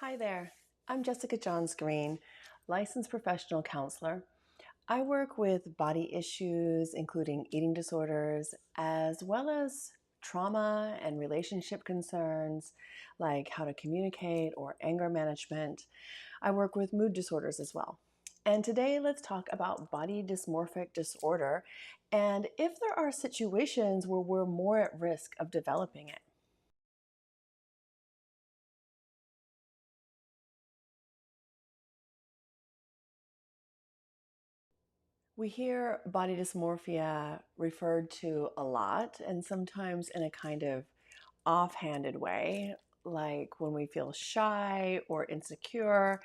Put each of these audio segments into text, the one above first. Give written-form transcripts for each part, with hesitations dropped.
Hi there, I'm Jessica Johns-Green, licensed professional counselor. I work with body issues, including eating disorders, as well as trauma and relationship concerns, like how to communicate or anger management. I work with mood disorders as well. And today, let's talk about body dysmorphic disorder and if there are situations where we're more at risk of developing it. We hear body dysmorphia referred to a lot, and sometimes in a kind of offhanded way, like when we feel shy or insecure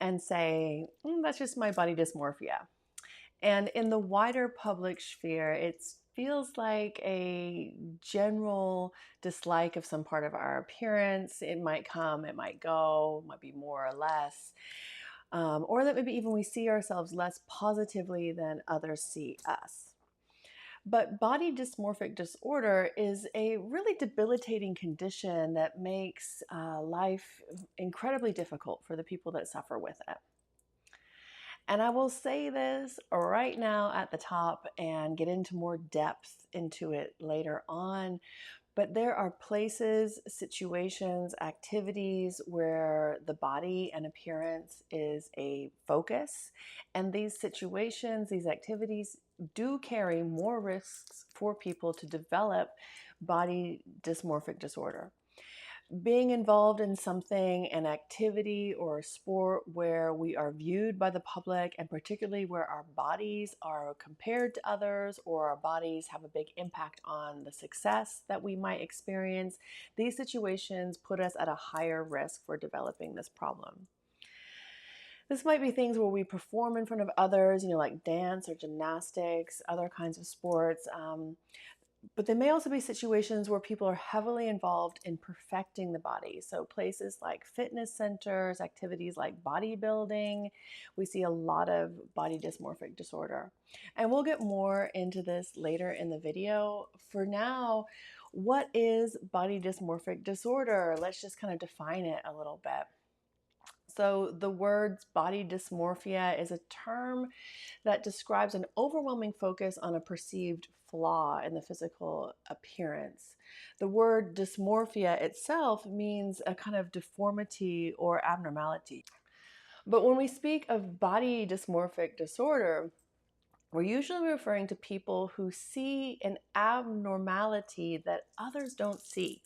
and say, that's just my body dysmorphia. And in the wider public sphere, it feels like a general dislike of some part of our appearance. It might come, it might go, might be more or less. Or that maybe even we see ourselves less positively than others see us. But body dysmorphic disorder is a really debilitating condition that makes life incredibly difficult for the people that suffer with it. And I will say this right now at the top and get into more depth into it later on. But there are places, situations, activities where the body and appearance is a focus. And these situations, these activities do carry more risks for people to develop body dysmorphic disorder. Being involved in something, an activity or a sport where we are viewed by the public, and particularly where our bodies are compared to others or our bodies have a big impact on the success that we might experience, these situations put us at a higher risk for developing this problem. This might be things where we perform in front of others, like dance or gymnastics, other kinds of sports. But there may also be situations where people are heavily involved in perfecting the body. So places like fitness centers, activities like bodybuilding, we see a lot of body dysmorphic disorder. And we'll get more into this later in the video. For now, what is body dysmorphic disorder? Let's just kind of define it a little bit. So the words body dysmorphia is a term that describes an overwhelming focus on a perceived flaw in the physical appearance. The word dysmorphia itself means a kind of deformity or abnormality. But when we speak of body dysmorphic disorder, we're usually referring to people who see an abnormality that others don't see.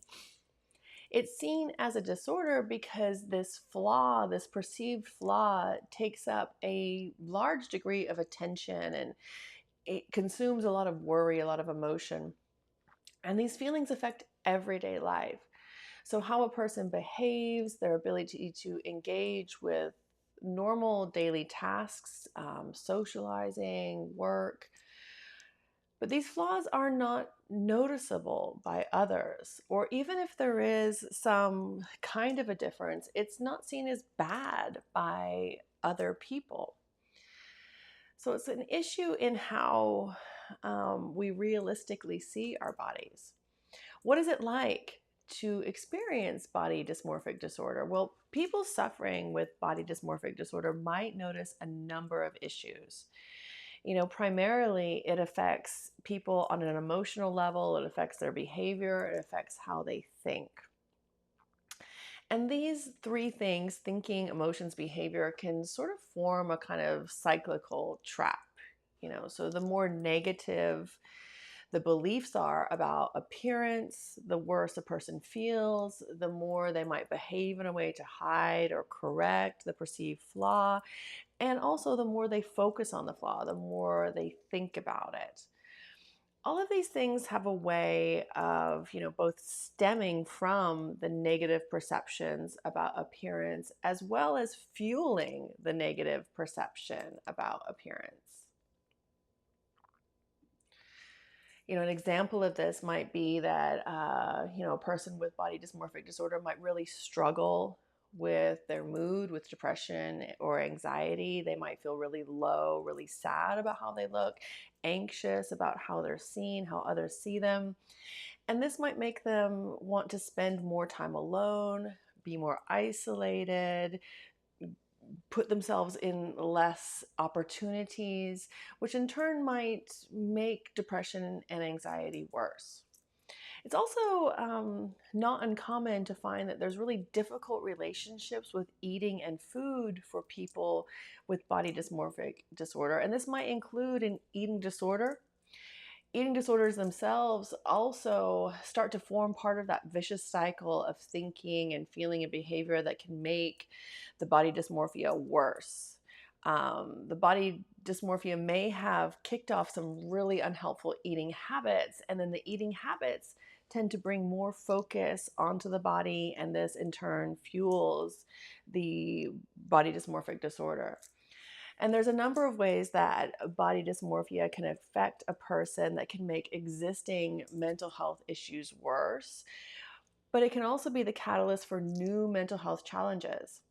It's seen as a disorder because this flaw, this perceived flaw, takes up a large degree of attention and it consumes a lot of worry, a lot of emotion. And these feelings affect everyday life. So, how a person behaves, their ability to engage with normal daily tasks, socializing, work. But these flaws are not noticeable by others, or even if there is some kind of a difference, it's not seen as bad by other people. So it's an issue in how we realistically see our bodies. What is it like to experience body dysmorphic disorder? Well, people suffering with body dysmorphic disorder might notice a number of issues. Primarily it affects people on an emotional level, it affects their behavior, it affects how they think. And these three things, thinking, emotions, behavior, can sort of form a kind of cyclical trap. So the more negative the beliefs are about appearance, the worse a person feels, the more they might behave in a way to hide or correct the perceived flaw. And also, the more they focus on the flaw, the more they think about it. All of these things have a way of, both stemming from the negative perceptions about appearance as well as fueling the negative perception about appearance. An example of this might be that, a person with body dysmorphic disorder might really struggle with their mood, with depression or anxiety. They might feel really low, really sad about how they look, anxious about how they're seen, how others see them. And this might make them want to spend more time alone, be more isolated, put themselves in less opportunities, which in turn might make depression and anxiety worse. It's also not uncommon to find that there's really difficult relationships with eating and food for people with body dysmorphic disorder. And this might include an eating disorder. Eating disorders themselves also start to form part of that vicious cycle of thinking and feeling and behavior that can make the body dysmorphia worse. The body dysmorphia may have kicked off some really unhelpful eating habits, and then the eating habits tend to bring more focus onto the body, and this in turn fuels the body dysmorphic disorder. And there's a number of ways that body dysmorphia can affect a person that can make existing mental health issues worse, but it can also be the catalyst for new mental health challenges.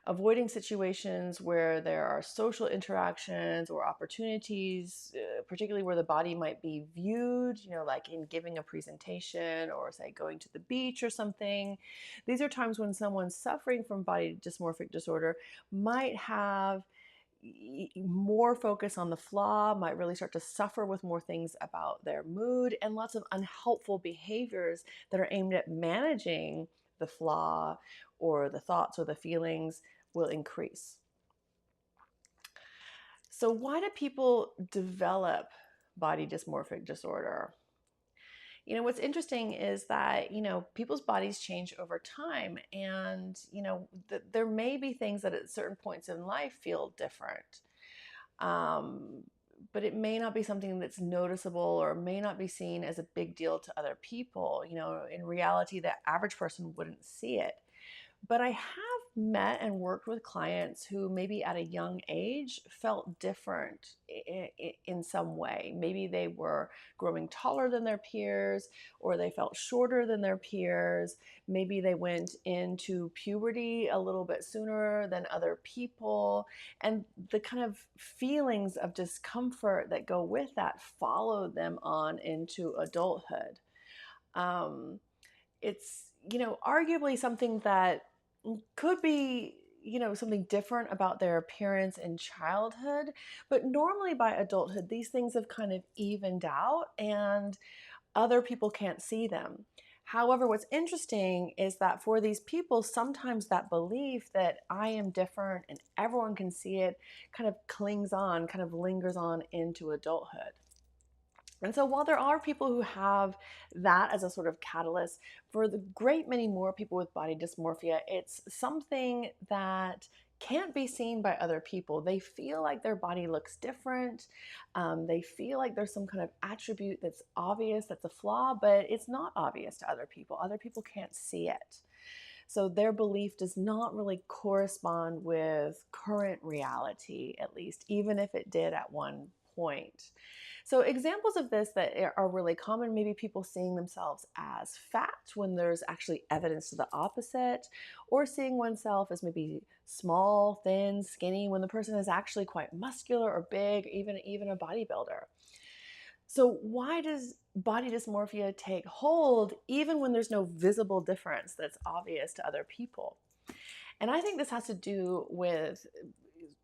Avoiding situations where there are social interactions or opportunities, particularly where the body might be viewed, like in giving a presentation or, say, going to the beach or something. These are times when someone suffering from body dysmorphic disorder might have more focus on the flaw, might really start to suffer with more things about their mood, and lots of unhelpful behaviors that are aimed at managing the flaw or the thoughts or the feelings will increase. So why do people develop body dysmorphic disorder? What's interesting is that, people's bodies change over time, and, there may be things that at certain points in life feel different. But it may not be something that's noticeable or may not be seen as a big deal to other people. In reality, the average person wouldn't see it. But I have met and worked with clients who maybe at a young age felt different in some way. Maybe they were growing taller than their peers, or they felt shorter than their peers. Maybe they went into puberty a little bit sooner than other people. And the kind of feelings of discomfort that go with that followed them on into adulthood. It's, arguably something that could be, something different about their appearance in childhood, but normally by adulthood, these things have kind of evened out and other people can't see them. However, what's interesting is that for these people, sometimes that belief that I am different and everyone can see it kind of clings on, kind of lingers on into adulthood. And so while there are people who have that as a sort of catalyst, for the great many more people with body dysmorphia, it's something that can't be seen by other people. They feel like their body looks different. They feel like there's some kind of attribute that's obvious, that's a flaw, but it's not obvious to other people. Other people can't see it. So their belief does not really correspond with current reality, at least, even if it did at one point. So examples of this that are really common, maybe people seeing themselves as fat when there's actually evidence to the opposite, or seeing oneself as maybe small, thin, skinny, when the person is actually quite muscular or big, even a bodybuilder. So why does body dysmorphia take hold even when there's no visible difference that's obvious to other people? And I think this has to do with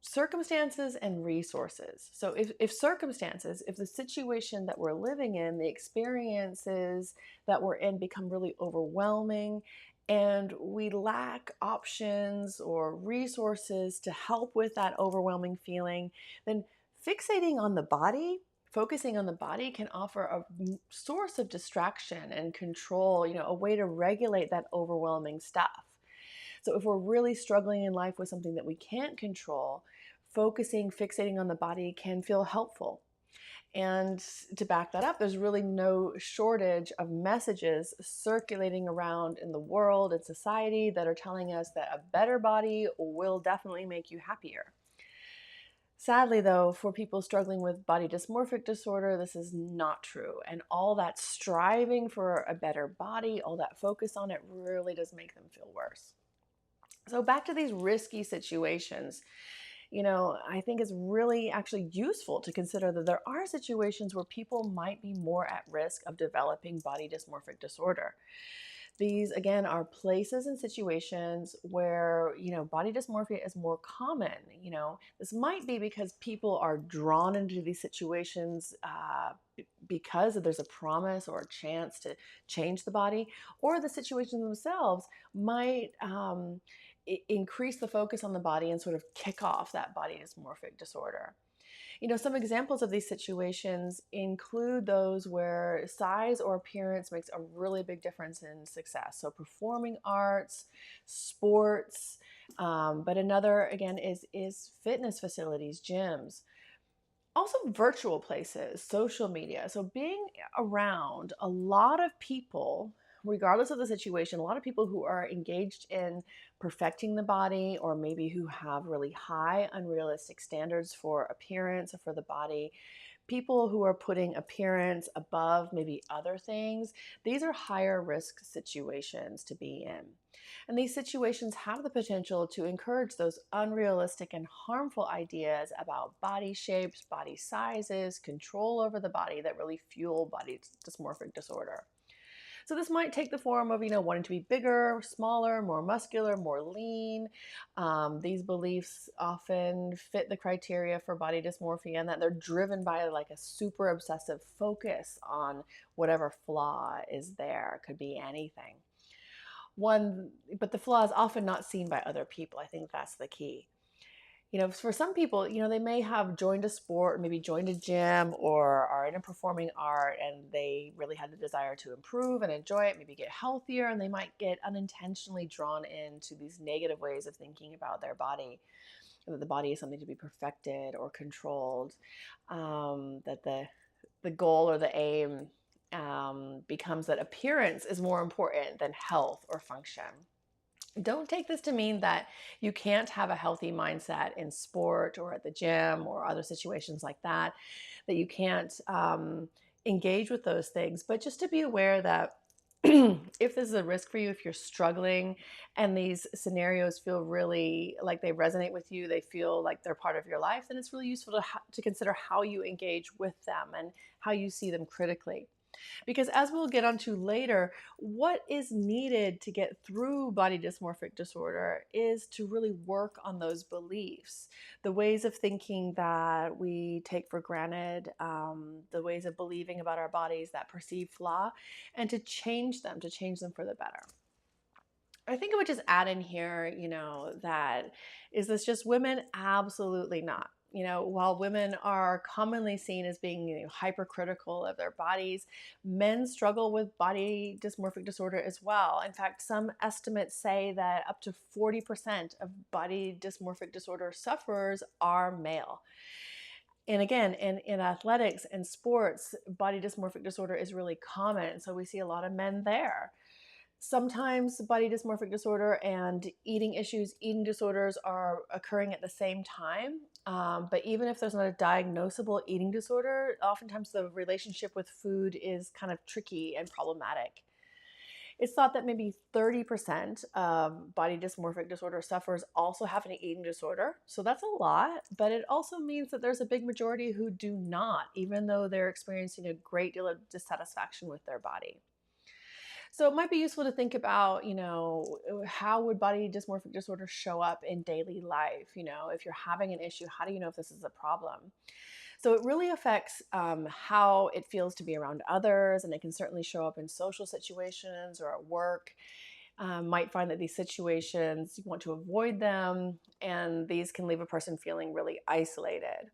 circumstances and resources. So if circumstances, if the situation that we're living in, the experiences that we're in become really overwhelming, and we lack options or resources to help with that overwhelming feeling, then fixating on the body, focusing on the body can offer a source of distraction and control, a way to regulate that overwhelming stuff. So if we're really struggling in life with something that we can't control, fixating on the body can feel helpful. And to back that up, there's really no shortage of messages circulating around in the world and society that are telling us that a better body will definitely make you happier. Sadly, though, for people struggling with body dysmorphic disorder, this is not true. And all that striving for a better body, all that focus on it really does make them feel worse. So back to these risky situations, I think it's really actually useful to consider that there are situations where people might be more at risk of developing body dysmorphic disorder. These, again, are places and situations where, body dysmorphia is more common. This might be because people are drawn into these situations because there's a promise or a chance to change the body, or the situations themselves might increase the focus on the body and sort of kick off that body dysmorphic disorder. Some examples of these situations include those where size or appearance makes a really big difference in success. So performing arts, sports, but another, again, is fitness facilities, gyms. Also virtual places, social media. So being around a lot of people, regardless of the situation, a lot of people who are engaged in perfecting the body, or maybe who have really high unrealistic standards for appearance or for the body, people who are putting appearance above maybe other things, these are higher risk situations to be in. And these situations have the potential to encourage those unrealistic and harmful ideas about body shapes, body sizes, control over the body that really fuel body dysmorphic disorder. So this might take the form of, wanting to be bigger, smaller, more muscular, more lean. These beliefs often fit the criteria for body dysmorphia, and that they're driven by like a super obsessive focus on whatever flaw is there. It could be anything. But the flaw is often not seen by other people. I think that's the key. For some people, they may have joined a sport, maybe joined a gym, or are in a performing art, and they really had the desire to improve and enjoy it, maybe get healthier, and they might get unintentionally drawn into these negative ways of thinking about their body, that the body is something to be perfected or controlled, that the goal or the aim becomes that appearance is more important than health or function. Don't take this to mean that you can't have a healthy mindset in sport or at the gym or other situations like that you can't engage with those things. But just to be aware that if this is a risk for you, if you're struggling and these scenarios feel really like they resonate with you, they feel like they're part of your life, then it's really useful to consider how you engage with them and how you see them critically. Because as we'll get onto later, what is needed to get through body dysmorphic disorder is to really work on those beliefs, the ways of thinking that we take for granted, the ways of believing about our bodies, that perceived flaw, and to change them for the better. I think I would just add in here, that is this just women? Absolutely not. While women are commonly seen as being hypercritical of their bodies, men struggle with body dysmorphic disorder as well. In fact, some estimates say that up to 40% of body dysmorphic disorder sufferers are male. And again, in athletics and sports, body dysmorphic disorder is really common. So we see a lot of men there. Sometimes body dysmorphic disorder and eating disorders are occurring at the same time. But even if there's not a diagnosable eating disorder, oftentimes the relationship with food is kind of tricky and problematic. It's thought that maybe 30% of body dysmorphic disorder sufferers also have an eating disorder. So that's a lot, but it also means that there's a big majority who do not, even though they're experiencing a great deal of dissatisfaction with their body. So it might be useful to think about, how would body dysmorphic disorder show up in daily life? If you're having an issue, how do you know if this is a problem? So it really affects how it feels to be around others, and it can certainly show up in social situations or at work. Might find that these situations, you want to avoid them, and these can leave a person feeling really isolated.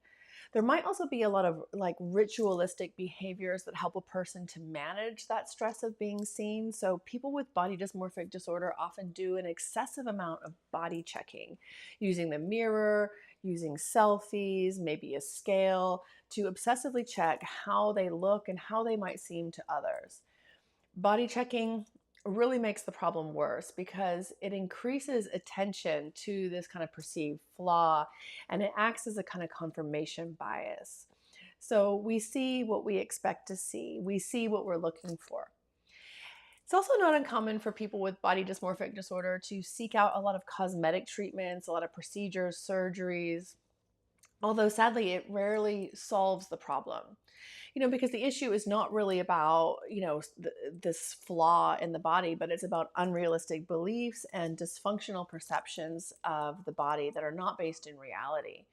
There might also be a lot of like ritualistic behaviors that help a person to manage that stress of being seen. So people with body dysmorphic disorder often do an excessive amount of body checking, using the mirror, using selfies, maybe a scale, to obsessively check how they look and how they might seem to others. Body checking really makes the problem worse because it increases attention to this kind of perceived flaw, and it acts as a kind of confirmation bias. So we see what we expect to see. We see what we're looking for. It's also not uncommon for people with body dysmorphic disorder to seek out a lot of cosmetic treatments, a lot of procedures, surgeries, Although sadly, it rarely solves the problem. Because the issue is not really about, this flaw in the body, but it's about unrealistic beliefs and dysfunctional perceptions of the body that are not based in reality.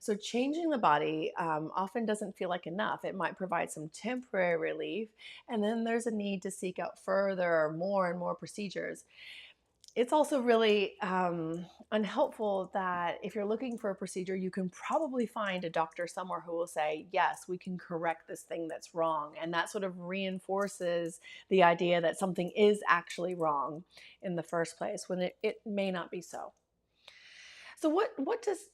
So, changing the body often doesn't feel like enough. It might provide some temporary relief, and then there's a need to seek out further, more and more procedures. It's also really unhelpful that if you're looking for a procedure, you can probably find a doctor somewhere who will say, yes, we can correct this thing that's wrong. And that sort of reinforces the idea that something is actually wrong in the first place when it may not be so. So, what does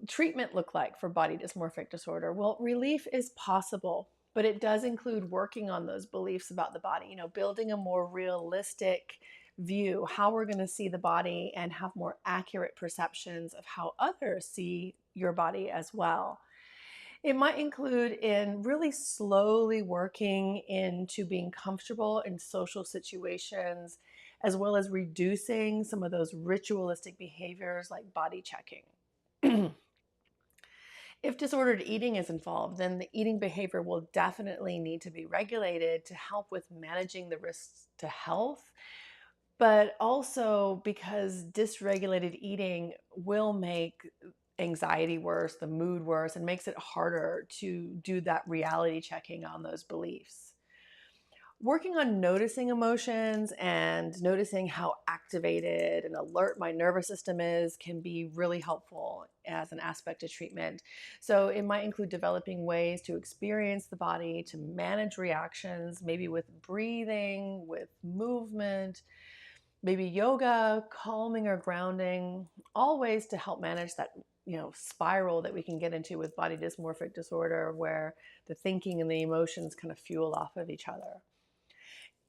treatment look like for body dysmorphic disorder? Well, relief is possible, but it does include working on those beliefs about the body, building a more realistic view, how we're going to see the body and have more accurate perceptions of how others see your body as well. It might include in really slowly working into being comfortable in social situations, as well as reducing some of those ritualistic behaviors like body checking. If disordered eating is involved, then the eating behavior will definitely need to be regulated to help with managing the risks to health. But also because dysregulated eating will make anxiety worse, the mood worse, and makes it harder to do that reality checking on those beliefs. Working on noticing emotions and noticing how activated and alert my nervous system is can be really helpful as an aspect of treatment. So, it might include developing ways to experience the body, to manage reactions, maybe with breathing, with movement, maybe yoga, calming or grounding, all ways to help manage that spiral that we can get into with body dysmorphic disorder where the thinking and the emotions kind of fuel off of each other.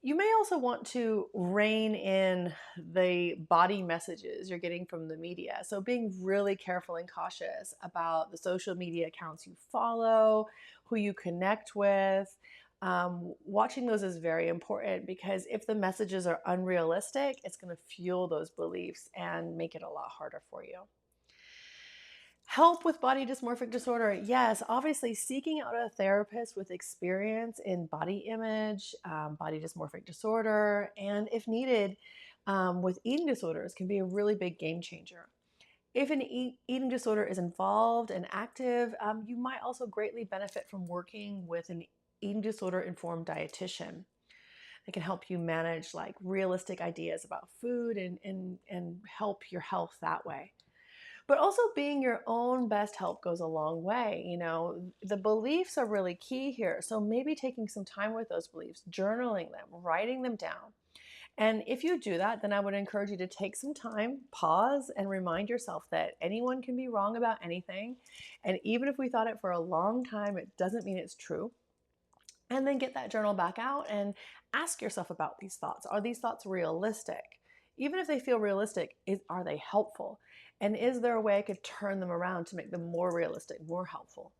You may also want to rein in the body messages you're getting from the media. So, being really careful and cautious about the social media accounts you follow, who you connect with. Watching those is very important because if the messages are unrealistic, it's going to fuel those beliefs and make it a lot harder for you. Help with body dysmorphic disorder. Yes, obviously seeking out a therapist with experience in body image, body dysmorphic disorder, and if needed, with eating disorders can be a really big game changer. If an eating disorder is involved and active, you might also greatly benefit from working with an eating disorder informed dietitian. It can help you manage like realistic ideas about food and help your health that way. But also being your own best help goes a long way. The beliefs are really key here. So maybe taking some time with those beliefs, journaling them, writing them down. And if you do that, then I would encourage you to take some time, pause, and remind yourself that anyone can be wrong about anything. And even if we thought it for a long time, it doesn't mean it's true. And then get that journal back out and ask yourself about these thoughts. Are these thoughts realistic? Even if they feel realistic, are they helpful? And is there a way I could turn them around to make them more realistic, more helpful?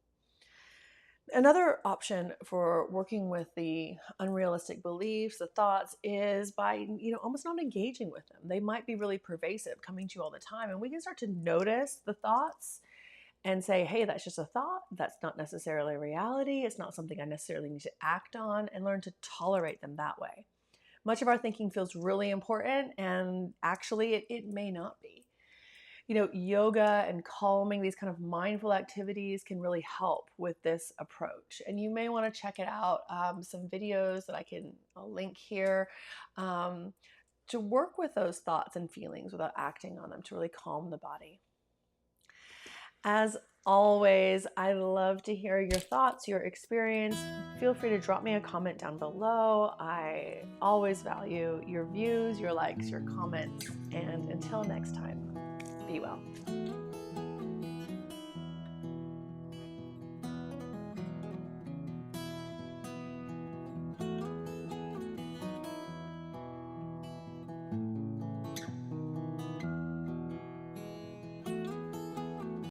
Another option for working with the unrealistic beliefs, the thoughts, is by, almost not engaging with them. They might be really pervasive, coming to you all the time. And we can start to notice the thoughts and say, hey, that's just a thought. That's not necessarily reality. It's not something I necessarily need to act on, and learn to tolerate them that way. Much of our thinking feels really important, and actually it may not be. Yoga and calming, these kind of mindful activities can really help with this approach. And you may want to check it out. Some videos that I'll link here to work with those thoughts and feelings without acting on them, to really calm the body. As always, I love to hear your thoughts, your experience. Feel free to drop me a comment down below. I always value your views, your likes, your comments. And until next time, be well.